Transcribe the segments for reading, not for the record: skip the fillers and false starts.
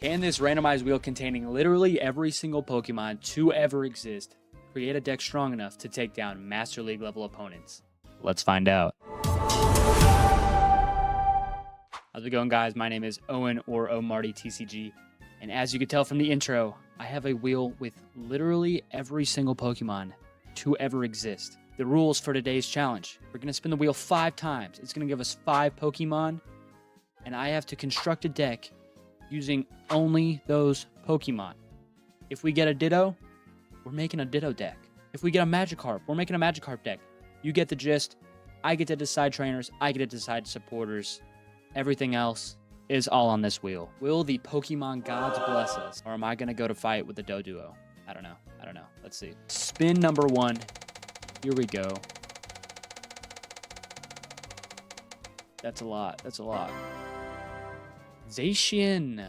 Can this randomized wheel containing literally every single Pokemon to ever exist create a deck strong enough to take down Master League level opponents? Let's find out. How's it going, guys? My name is Owen, or Omarty TCG, and as you can tell from the intro, I have a wheel with literally every single Pokemon to ever exist. The rules for today's challenge: we're going to spin the wheel 5 times. It's going to give us 5 Pokemon, and I have to construct a deck using only those Pokemon. If we get a Ditto, we're making a Ditto deck. If we get a Magikarp, we're making a Magikarp deck. You get the gist. I get to decide trainers. I get to decide supporters. Everything else is all on this wheel. Will the Pokemon gods bless us? Or am I going to go to fight with the Doduo? I don't know. Let's see. Spin number 1. Here we go. That's a lot. Zacian.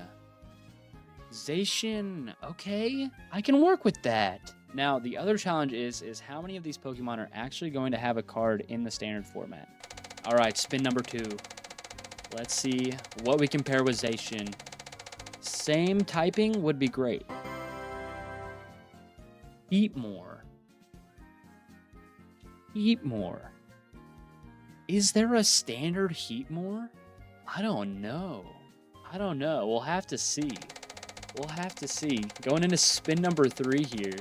Okay, I can work with that. Now, the other challenge is how many of these Pokemon are actually going to have a card in the standard format. All right, spin number 2. Let's see what we can pair with Zacian. Same typing would be great. Heatmore. Is there a standard Heatmore? I don't know. We'll have to see. Going into spin number 3 here.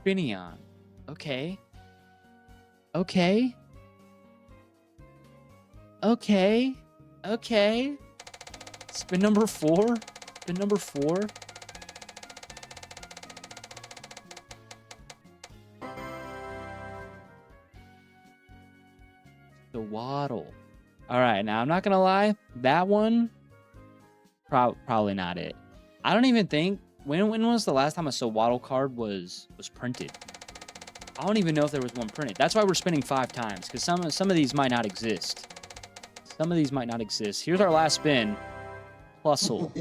Finneon. Okay. Spin number 4. The Waddle. All right, now I'm not gonna lie, that one probably not it. I don't even think when was the last time a Waddle card was printed. I don't even know if there was one printed. That's why we're spinning 5 times, because some of these might not exist. Here's our last spin. Plusle.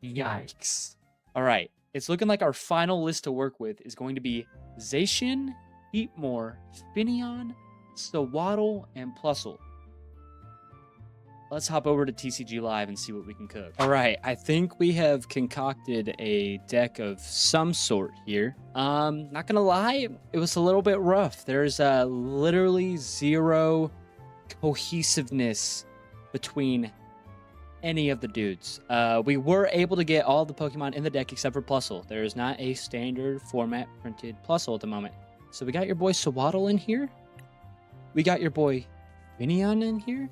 Yikes. All right, it's looking like our final list to work with is going to be Zacian, Heatmore, Finneon, Waddle, and Plusle. Let's hop over to TCG Live and see what we can cook. All right, I think we have concocted a deck of some sort here. Not gonna lie, it was a little bit rough. There's literally zero cohesiveness between any of the dudes. We were able to get all the Pokemon in the deck except for Plusle. There is not a standard format printed Plusle at the moment. So we got your boy Waddle in here. We got your boy Finneon in here.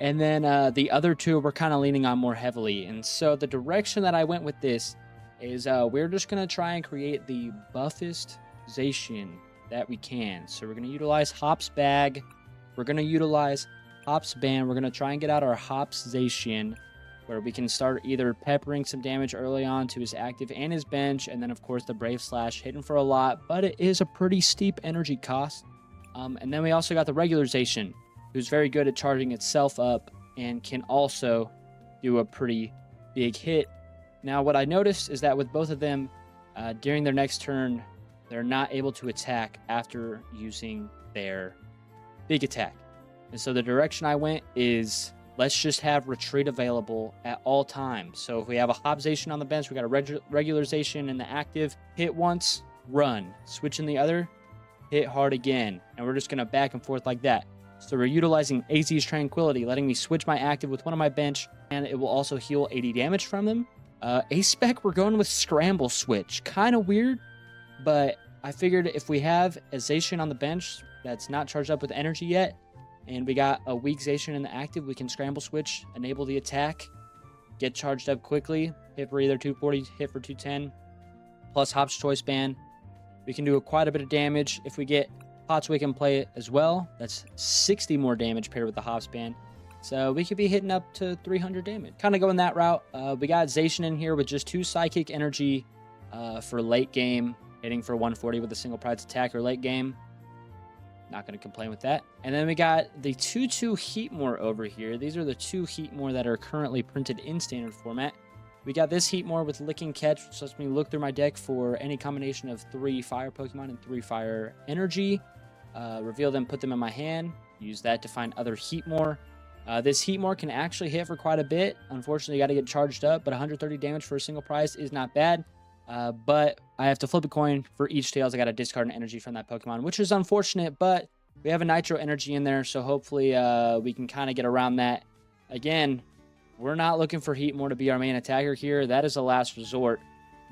And then the other two we're kind of leaning on more heavily. And so the direction that I went with this is we're just going to try and create the buffest Zacian that we can. So we're going to utilize Hop's Bag. We're going to utilize Hop's Band. We're going to try and get out our Hop's Zacian, where we can start either peppering some damage early on to his active and his bench. And then, of course, the Brave Slash hitting for a lot. But it is a pretty steep energy cost. And then we also got the regular Zacian, who's very good at charging itself up and can also do a pretty big hit. Now, what I noticed is that with both of them, during their next turn, they're not able to attack after using their big attack. And so the direction I went is let's just have retreat available at all times. So if we have a Hopzation on the bench, we got a regularization in the active, hit once, run. Switch in the other, hit hard again. And we're just going to back and forth like that. So we're utilizing AZ's Tranquility, letting me switch my active with one of my bench, and it will also heal 80 damage from them. A-Spec, we're going with Scramble Switch. Kind of weird, but I figured if we have a Zacian on the bench that's not charged up with energy yet, and we got a weak Zacian in the active, we can Scramble Switch, enable the attack, get charged up quickly, hit for either 240, hit for 210, plus Hop's Choice Band. We can do quite a bit of damage. If we get Potswick in play as well, that's 60 more damage paired with the Hop's Band. So we could be hitting up to 300 damage. Kind of going that route. We got Zacian in here with just 2 Psychic Energy for late game, hitting for 140 with a single prize attack or late game. Not going to complain with that. And then we got the 2-2 Heatmore over here. These are the 2 Heatmore that are currently printed in standard format. We got this Heatmore with Licking Catch, which lets me look through my deck for any combination of 3 fire Pokemon and 3 fire energy. Reveal them, put them in my hand. Use that to find other Heatmore. This Heatmore can actually hit for quite a bit. Unfortunately, you got to get charged up, but 130 damage for a single prize is not bad. But I have to flip a coin for each Tails. I got to discard an energy from that Pokemon, which is unfortunate, but we have a Nitro energy in there, so hopefully we can kind of get around that. Again, we're not looking for Heatmore to be our main attacker here. That is a last resort.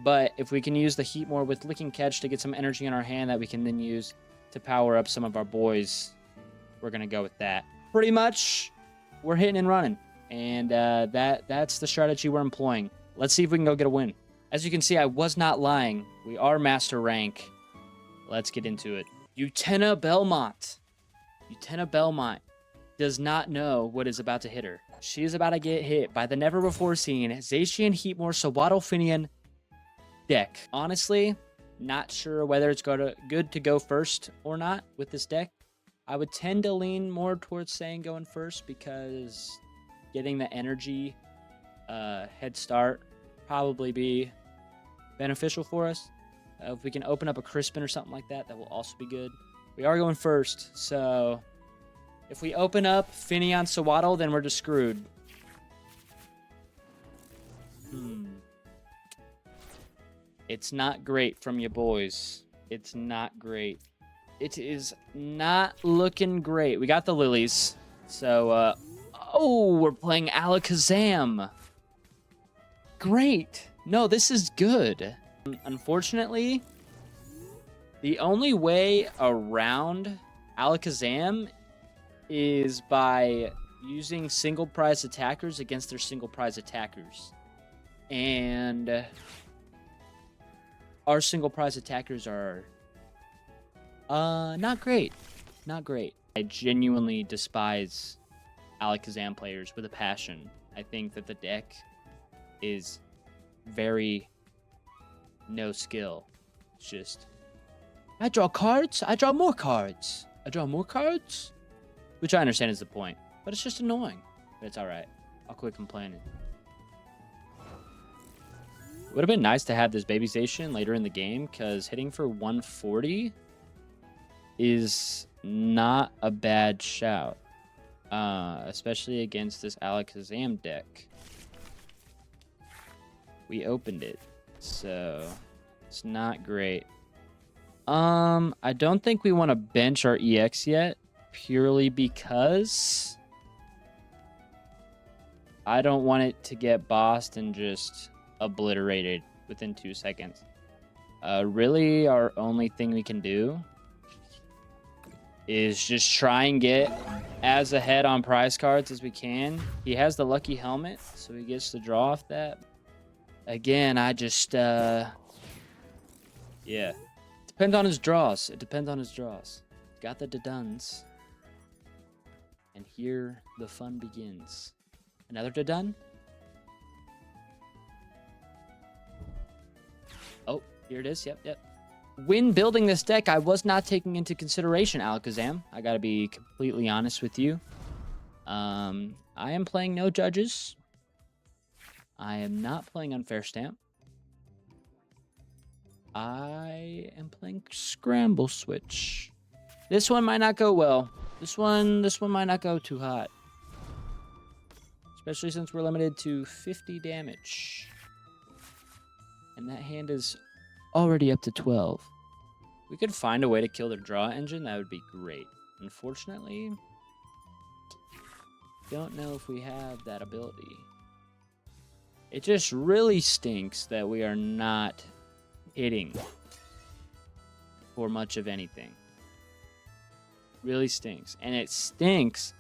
But if we can use the Heatmore with Licking Catch to get some energy in our hand that we can then use to power up some of our boys, we're going to go with that. Pretty much, we're hitting and running. And that's the strategy we're employing. Let's see if we can go get a win. As you can see, I was not lying. We are master rank. Let's get into it. Utena Belmont. Utena Belmont does not know what is about to hit her. She is about to get hit by the never-before-seen Zacian Heatmore Sawaddle Finian deck. Honestly, not sure whether it's good to go first or not with this deck. I would tend to lean more towards saying going first because getting the energy head start probably be beneficial for us. If we can open up a Crispin or something like that, that will also be good. We are going first, so if we open up Finian Sawaddle, then we're just screwed. It's not great from you boys. It's not great. It is not looking great. We got the lilies. So, oh, we're playing Alakazam. Great. No, this is good. Unfortunately, the only way around Alakazam is by using single prize attackers against their single prize attackers. And our single prize attackers are not great. Not great. I genuinely despise Alakazam players with a passion. I think that the deck is very no skill. It's just, I draw cards, I draw more cards. I draw more cards? Which I understand is the point. But it's just annoying. But it's alright. I'll quit complaining. It would have been nice to have this Baby Zacian later in the game, because hitting for 140 is not a bad shout. Especially against this Alakazam deck. We opened it, so it's not great. I don't think we want to bench our EX yet, purely because I don't want it to get bossed and just obliterated within 2 seconds. Really, our only thing we can do is just try and get as ahead on prize cards as we can. He has the lucky helmet, so he gets to draw off that. Again, I just, yeah. Depends on his draws. It depends on his draws. Got the Duns. And here the fun begins. Another Dun? Oh, here it is. Yep. When building this deck, I was not taking into consideration Alakazam. I gotta be completely honest with you. I am playing no judges. I am not playing Unfair Stamp. I am playing Scramble Switch. This one might not go well. This one might not go too hot. Especially since we're limited to 50 damage. And that hand is already up to 12. We could find a way to kill their draw engine, that would be great. Unfortunately, don't know if we have that ability. It just really stinks that we are not hitting for much of anything. Really stinks. And it stinks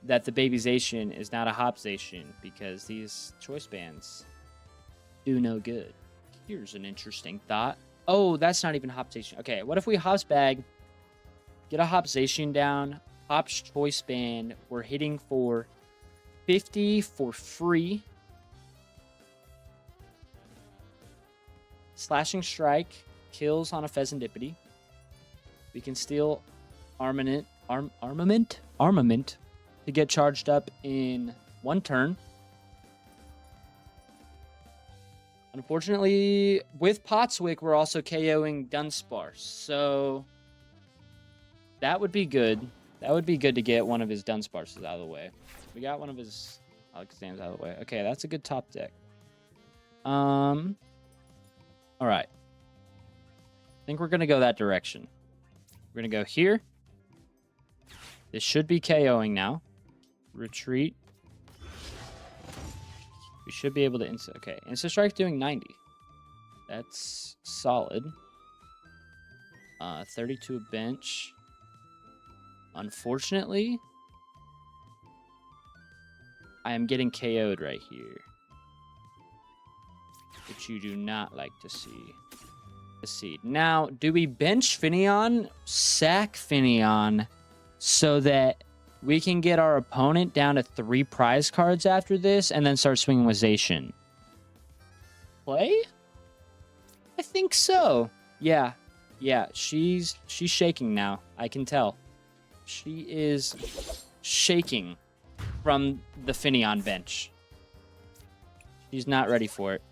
that the Baby Zacian is not a Hop Zacian, because these choice bands do no good. Here's an interesting thought. Oh, that's not even Hop Zacian. Okay, what if we Hops Bag, get a Hop Zacian down, Hops Choice Band, we're hitting for 50 for free. Slashing Strike kills on a Pheasantipity. We can steal armament to get charged up in 1 turn. Unfortunately, with Potswick, we're also KOing Dunsparce, so that would be good. That would be good to get one of his Dunsparces out of the way. We got one of his Alakazams out of the way. Okay, that's a good top deck. All right. I think we're going to go that direction. We're going to go here. This should be KOing now. Retreat. We should be able to okay, Insta Strike doing 90. That's solid. 32 bench. Unfortunately, I am getting KO'd right here, which you do not like to see. Now, do we bench Finneon, sack Finneon, so that we can get our opponent down to 3 prize cards after this, and then start swinging with Zacian? Play? I think so. Yeah, she's shaking now. I can tell. She is shaking from the Finneon bench. She's not ready for it.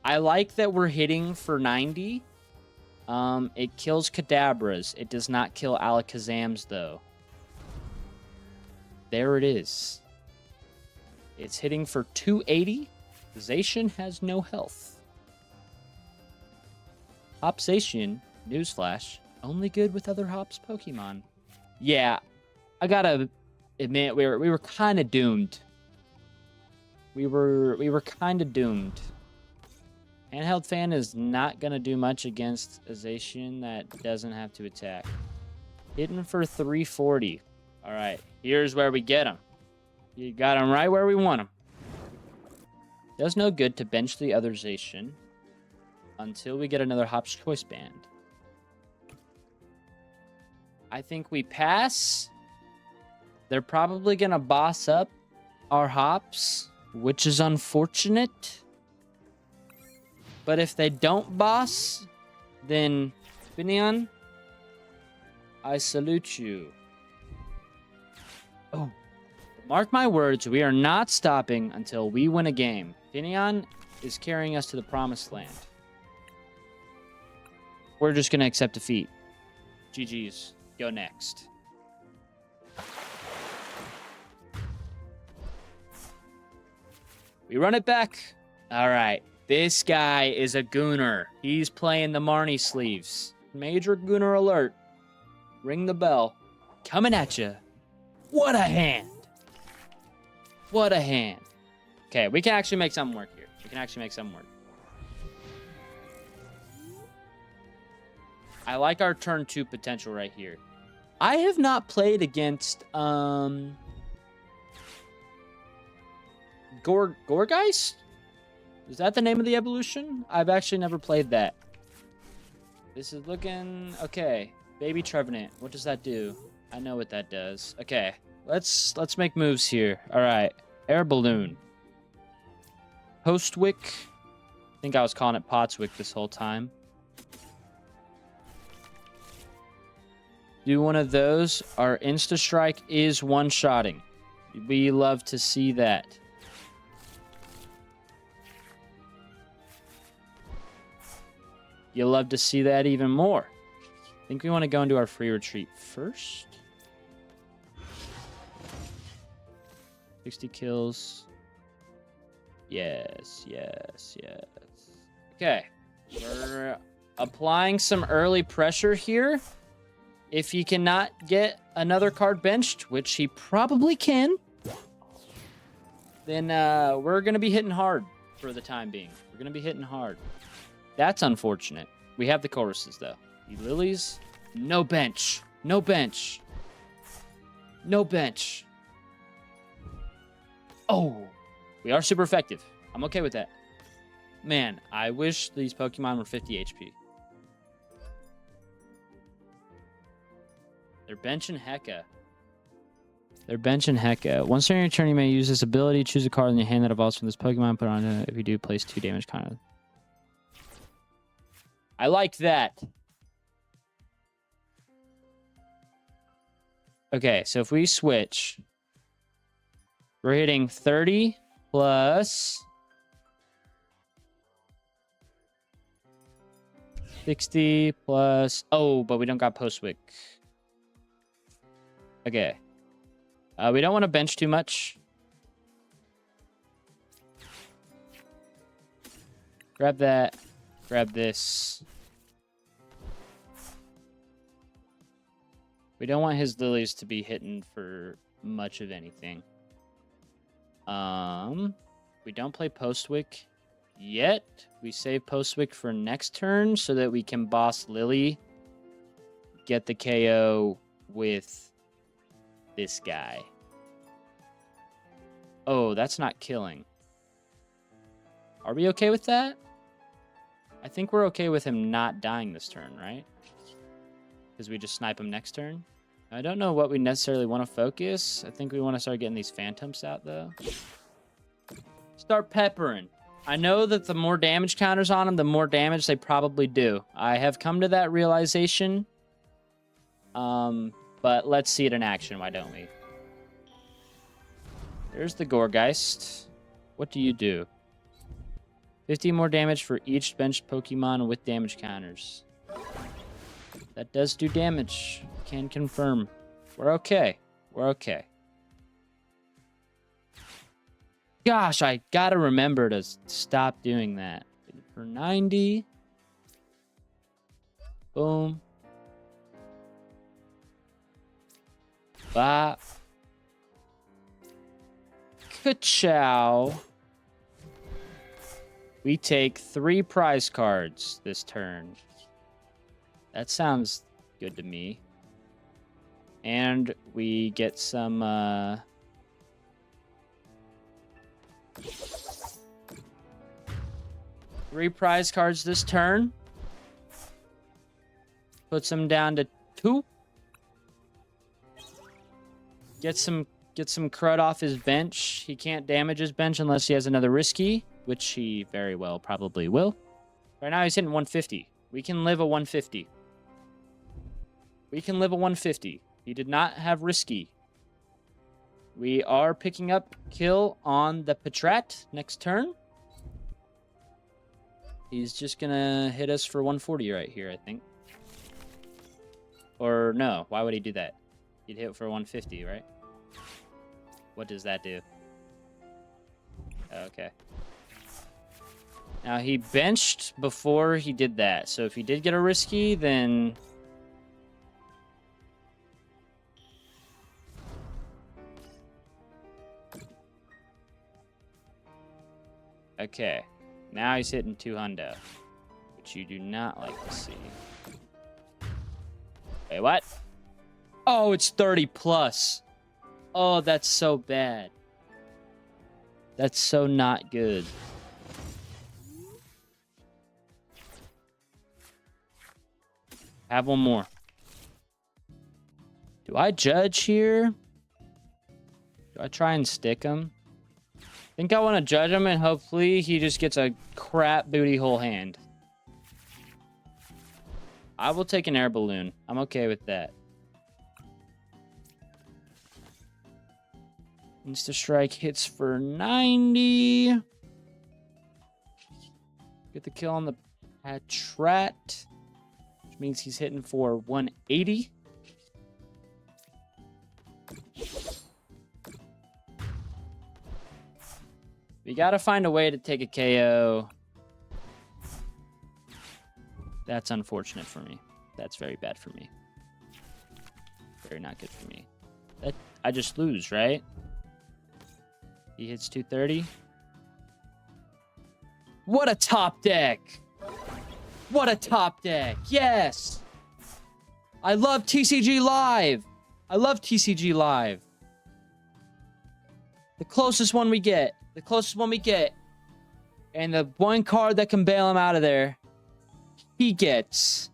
I like that we're hitting for 90. It kills Kadabras. It does not kill Alakazams, though. There it is. It's hitting for 280. Zacian has no health. Hop Zacian, newsflash, only good with other Hops Pokemon. Yeah, I gotta admit, we were kind of doomed. We were kind of doomed. Handheld Fan is not gonna do much against a Zacian that doesn't have to attack. Hitting for 340. All right, here's where we get him. You got him right where we want him. Does no good to bench the other Zacian until we get another Hop's Choice Band. I think we pass. They're probably going to boss up our Hops, which is unfortunate. But if they don't boss, then Finneon, I salute you. Oh, mark my words, we are not stopping until we win a game. Finneon is carrying us to the promised land. We're just going to accept defeat. GG's. Go next. We run it back. All right. This guy is a Gooner. He's playing the Marnie sleeves. Major Gooner alert. Ring the bell. Coming at you. What a hand. What a hand. Okay, we can actually make something work here. We can actually make something work. I like our turn 2 potential right here. I have not played against Gorgeist? Is that the name of the evolution? I've actually never played that. This is looking okay. Baby Trevenant. What does that do? I know what that does. Okay. Let's make moves here. All right. Air Balloon. Postwick. I think I was calling it Potswick this whole time. Do one of those. Our Insta Strike is one-shotting. We love to see that. You'll love to see that even more. I think we want to go into our free retreat first. 60 kills. Yes. Okay. We're applying some early pressure here. If he cannot get another card benched, which he probably can, then we're going to be hitting hard for the time being. We're going to be hitting hard. That's unfortunate. We have the choruses, though. The Lilies, no bench. No bench. No bench. Oh, we are super effective. I'm okay with that. Man, I wish these Pokemon were 50 HP. They're benching Heka. They're benching Heka. Once during your turn, you may use this ability. Choose a card in your hand that evolves from this Pokemon. Put it on it. If you do, place 2 damage kind of. I like that. Okay, so if we switch, we're hitting 30 plus 60 plus... Oh, but we don't got Postwick. Okay. We don't want to bench too much. Grab that. Grab this. We don't want his lilies to be hitting for much of anything. We don't play Postwick yet. We save Postwick for next turn so that we can boss Lily. Get the KO with this guy. Oh, that's not killing. Are we okay with that? I think we're okay with him not dying this turn, right? Because we just snipe him next turn. I don't know what we necessarily want to focus. I think we want to start getting these phantoms out, though. Start peppering. I know that the more damage counters on them, the more damage they probably do. I have come to that realization. But let's see it in action, why don't we? There's the Goregeist. What do you do? 50 more damage for each benched Pokemon with damage counters. That does do damage. Can confirm. We're okay. We're okay. Gosh, I gotta remember to stop doing that. For 90. Boom. Bop. Ka-chow. We take 3 prize cards this turn. That sounds good to me. And we get some, 3 prize cards this turn. Puts them down to 2. Get some crud off his bench. He can't damage his bench unless he has another risky, which he very well probably will. Right now he's hitting 150. We can live a 150. We can live a 150. He did not have risky. We are picking up kill on the Patrat next turn. He's just gonna hit us for 140 right here, I think. Or no, why would he do that? He'd hit for 150, right? What does that do? Okay. Now, he benched before he did that. So if he did get a risky, then... Okay. Now he's hitting 200, which you do not like to see. Wait, what? Oh, it's 30 plus. Oh, that's so bad. That's so not good. Have one more. Do I judge here? Do I try and stick him? I think I want to judge him, and hopefully he just gets a crap booty hole hand. I will take an air balloon. I'm okay with that. Insta Strike hits for 90. Get the kill on the Patrat, which means he's hitting for 180. We gotta find a way to take a KO. That's unfortunate for me. That's very bad for me. Very not good for me. That I just lose, right? He hits 230. What a top deck! What a top deck! Yes! I love TCG Live! I love TCG Live. The closest one we get. The closest one we get. And the one card that can bail him out of there, he gets.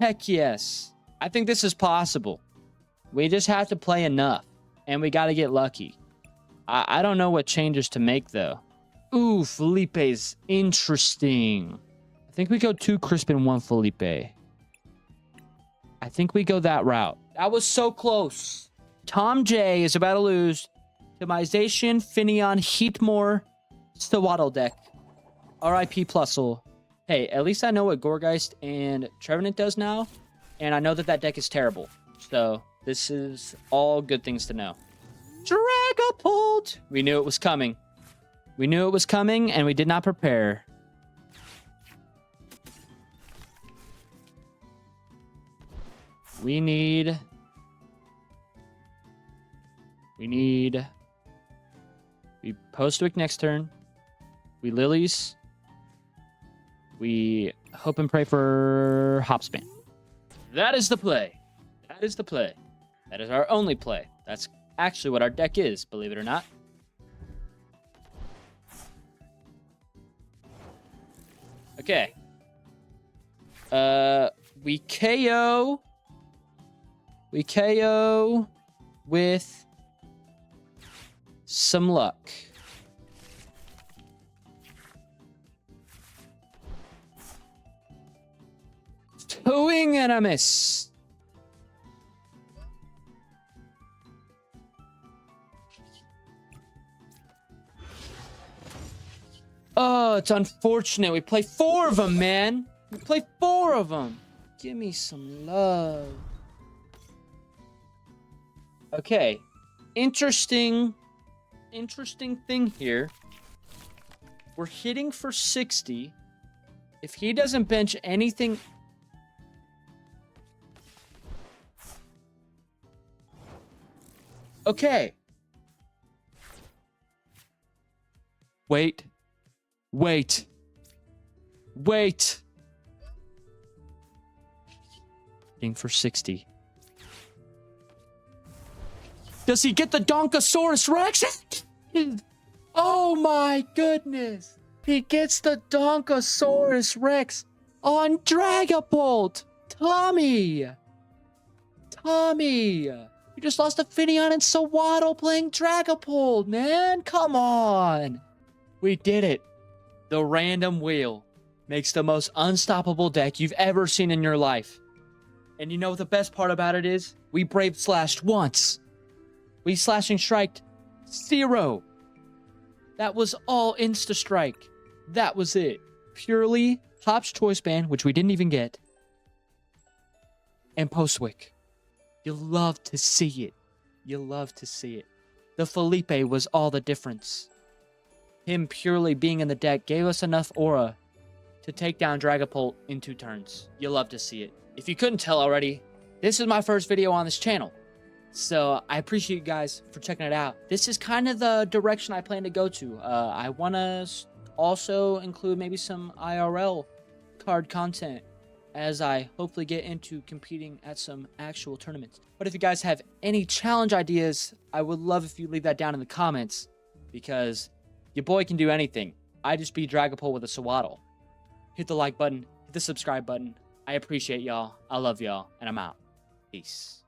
Heck yes. I think this is possible. We just have to play enough. And we gotta get lucky. I don't know what changes to make, though. Ooh, Felipe's interesting. I think we go 2 Crisp and 1 Felipe. I think we go that route. That was so close. Tom J is about to lose to my Zacian, Finneon, Heatmore, Stawaddle deck. R.I.P. Plusle. Hey, at least I know what Goregeist and Trevenant does now. And I know that that deck is terrible. So, This is all good things to know. Dragapult! We knew it was coming. We knew it was coming, and we did not prepare. We Postwick next turn. We Lilies. We hope and pray for Hopspan. That is the play. That is the play. That is our only play. That's actually what our deck is, believe it or not. Okay. We KO with some luck. Swing and a miss. Oh, it's unfortunate. We play 4 of them, man. We play 4 of them. Give me some love. Okay. Interesting thing here. We're hitting for 60. If he doesn't bench anything... Okay. Wait. Hitting for 60. Does he get the Donkosaurus Rex? Oh my goodness. He gets the Donkosaurus Rex on Dragapult. Tommy. You just lost to Finneon and Sawaddle playing Dragapult, man. Come on. We did it. The random wheel makes the most unstoppable deck you've ever seen in your life. And you know what the best part about it is? We Brave Slashed once. We Slashing Striked 0. That was all Insta-Strike. That was it. Purely Hop's Choice Band, which we didn't even get. And Postwick. You love to see it. You love to see it. The Felipe was all the difference. Him purely being in the deck gave us enough aura to take down Dragapult in 2 turns. You love to see it. If you couldn't tell already, this is my first video on this channel. So I appreciate you guys for checking it out. This is kind of the direction I plan to go to. I want to also include maybe some IRL card content as I hopefully get into competing at some actual tournaments. But if you guys have any challenge ideas, I would love if you leave that down in the comments, because your boy can do anything. I just beat Dragapult with a Sawaddle. Hit the like button, hit the subscribe button. I appreciate y'all. I love y'all, and I'm out. Peace.